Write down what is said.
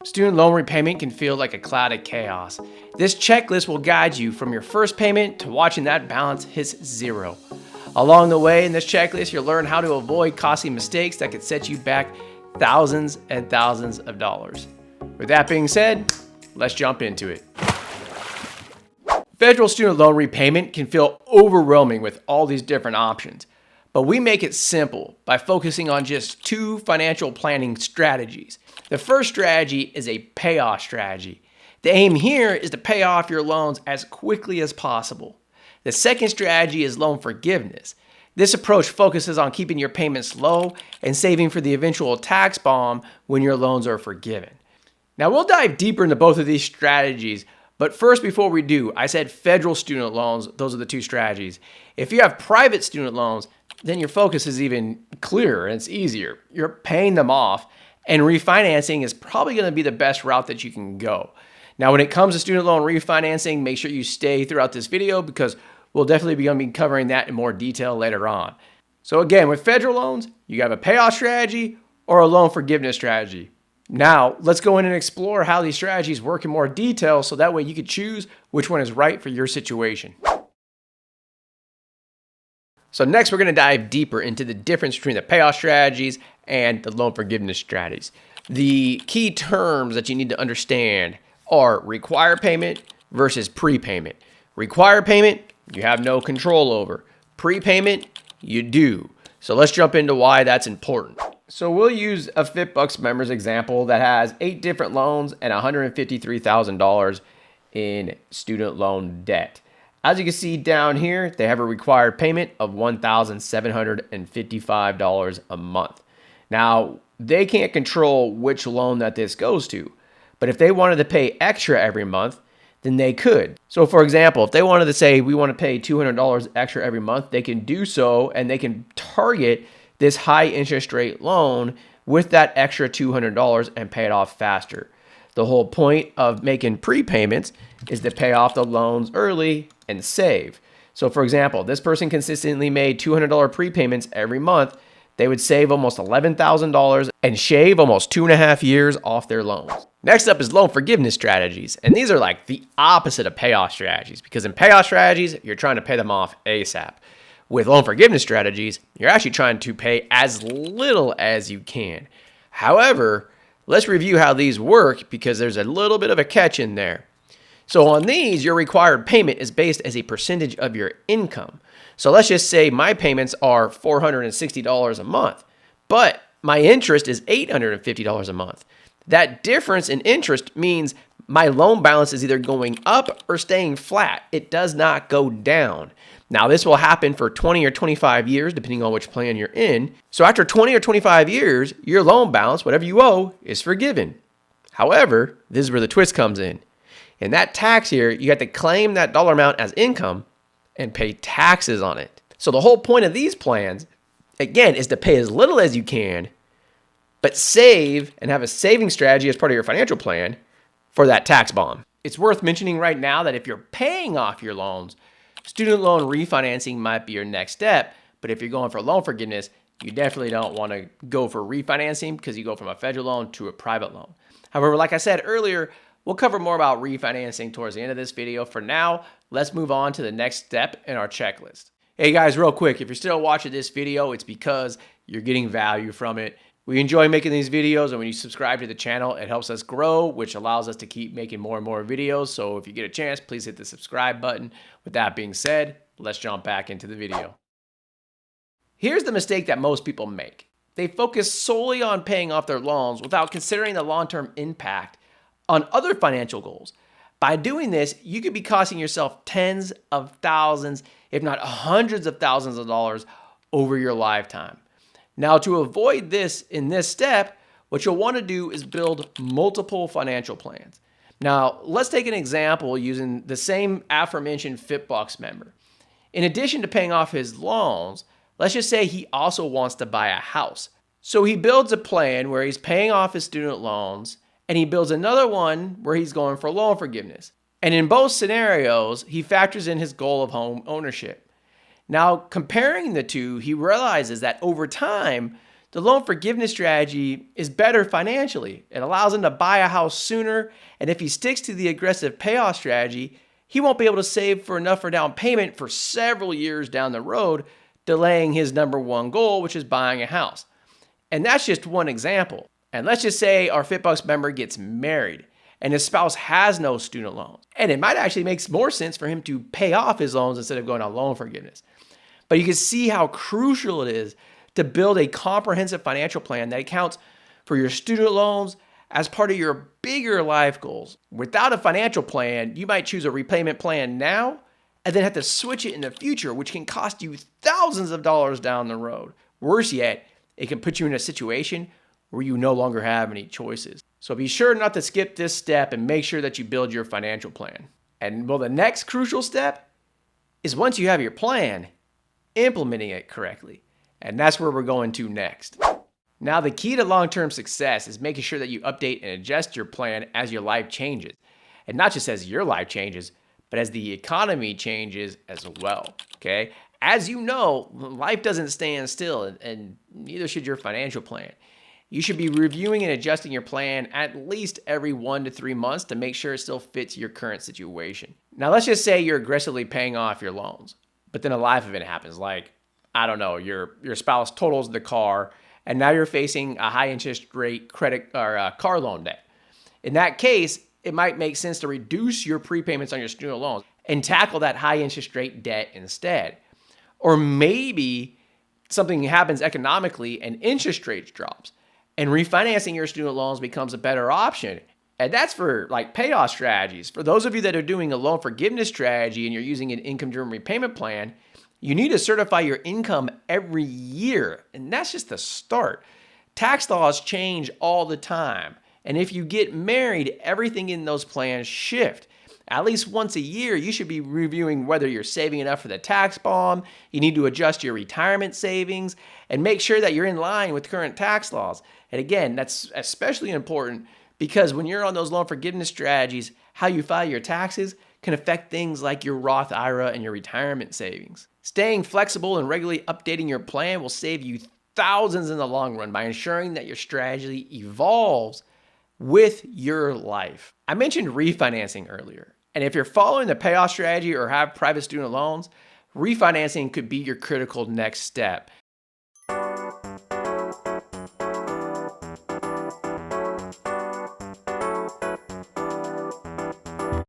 Student loan repayment can feel like a cloud of chaos. This checklist will guide you from your first payment to watching that balance hit zero. Along the way in this checklist, you'll learn how to avoid costly mistakes that could set you back thousands and thousands of dollars. With that being said, let's jump into it. Federal student loan repayment can feel overwhelming with all these different options, but we make it simple by focusing on just two financial planning strategies. The first strategy is a payoff strategy. The aim here is to pay off your loans as quickly as possible. The second strategy is loan forgiveness. This approach focuses on keeping your payments low and saving for the eventual tax bomb when your loans are forgiven. Now we'll dive deeper into both of these strategies, but first, before we do, I said federal student loans, those are the two strategies. If you have private student loans, then your focus is even clearer and it's easier. You're paying them off, and refinancing is probably going to be the best route that you can go. Now, when it comes to student loan refinancing, make sure you stay throughout this video because we'll definitely be going to be covering that in more detail later on. So again, with federal loans, you have a payoff strategy or a loan forgiveness strategy. Now, let's go in and explore how these strategies work in more detail so that way you can choose which one is right for your situation. So next, we're going to dive deeper into the difference between the payoff strategies and the loan forgiveness strategies. The key terms that you need to understand are required payment versus prepayment. Required payment, you have no control over. Prepayment, you do. So let's jump into why that's important. So we'll use a FitBUX members example that has 8 different loans and $153,000 in student loan debt. As you can see down here, they have a required payment of $1,755 a month. Now, they can't control which loan that this goes to, but if they wanted to pay extra every month, then they could. So for example, if they wanted to say, we want to pay $200 extra every month, they can do so and they can target this high interest rate loan with that extra $200 and pay it off faster. The whole point of making prepayments is to pay off the loans early and save. So for example, this person consistently made $200 prepayments every month. They would save almost $11,000 and shave almost 2.5 years off their loans. Next up is loan forgiveness strategies. And these are like the opposite of payoff strategies because in payoff strategies, you're trying to pay them off ASAP. With loan forgiveness strategies, you're actually trying to pay as little as you can. However, let's review how these work because there's a little bit of a catch in there. So on these, your required payment is based as a percentage of your income. So let's just say my payments are $460 a month, but my interest is $850 a month. That difference in interest means my loan balance is either going up or staying flat. It does not go down. Now, this will happen for 20 or 25 years, depending on which plan you're in. So after 20 or 25 years, your loan balance, whatever you owe, is forgiven. However, this is where the twist comes in. In that tax year, you have to claim that dollar amount as income and pay taxes on it. So the whole point of these plans, again, is to pay as little as you can, but save and have a saving strategy as part of your financial plan for that tax bomb. It's worth mentioning right now that if you're paying off your loans, student loan refinancing might be your next step, but if you're going for loan forgiveness, you definitely don't want to go for refinancing because you go from a federal loan to a private loan. However, like I said earlier, we'll cover more about refinancing towards the end of this video. For now, let's move on to the next step in our checklist. Hey guys, real quick, if you're still watching this video, it's because you're getting value from it. We enjoy making these videos, and when you subscribe to the channel, it helps us grow, which allows us to keep making more and more videos. So if you get a chance, please hit the subscribe button. With that being said, let's jump back into the video. Here's the mistake that most people make. They focus solely on paying off their loans without considering the long-term impact on other financial goals. By doing this, you could be costing yourself tens of thousands, if not hundreds of thousands of dollars over your lifetime. Now, to avoid this in this step, what you'll want to do is build multiple financial plans. Now, let's take an example using the same aforementioned FitBUX member. In addition to paying off his loans, let's just say he also wants to buy a house. So he builds a plan where he's paying off his student loans, and he builds another one where he's going for loan forgiveness. And in both scenarios, he factors in his goal of home ownership. Now, comparing the two, he realizes that over time, The loan forgiveness strategy is better financially. It allows him to buy a house sooner, and if he sticks to the aggressive payoff strategy, he won't be able to save for enough for down payment for several years down the road, delaying his number one goal, which is buying a house. And that's just one example. And let's just say our FitBUX member gets married and his spouse has no student loans. And it might actually make more sense for him to pay off his loans instead of going on loan forgiveness. But you can see how crucial it is to build a comprehensive financial plan that accounts for your student loans as part of your bigger life goals. Without a financial plan, you might choose a repayment plan now and then have to switch it in the future, which can cost you thousands of dollars down the road. Worse yet, it can put you in a situation where you no longer have any choices. So be sure not to skip this step and make sure that you build your financial plan. And well, the next crucial step is once you have your plan, implementing it correctly. And that's where we're going to next. Now, the key to long-term success is making sure that you update and adjust your plan as your life changes. And not just as your life changes, but as the economy changes as well, okay? As you know, life doesn't stand still, and neither should your financial plan. You should be reviewing and adjusting your plan at least every 1 to 3 months to make sure it still fits your current situation. Now, let's just say you're aggressively paying off your loans, but then a life event happens, like, I don't know, your spouse totals the car, and now you're facing a high interest rate credit or car loan debt. In that case, it might make sense to reduce your prepayments on your student loans and tackle that high interest rate debt instead. Or maybe something happens economically and interest rates drops and refinancing your student loans becomes a better option. And that's for like payoff strategies. For those of you that are doing a loan forgiveness strategy and you're using an income-driven repayment plan, you need to certify your income every year, and that's just the start. Tax laws change all the time, and if you get married, everything in those plans shift. At least once a year, you should be reviewing whether you're saving enough for the tax bomb, you need to adjust your retirement savings, and make sure that you're in line with current tax laws. And again, that's especially important because when you're on those loan forgiveness strategies, how you file your taxes can affect things like your Roth IRA and your retirement savings. Staying flexible and regularly updating your plan will save you thousands in the long run by ensuring that your strategy evolves with your life. I mentioned refinancing earlier, and if you're following the payoff strategy or have private student loans, refinancing could be your critical next step.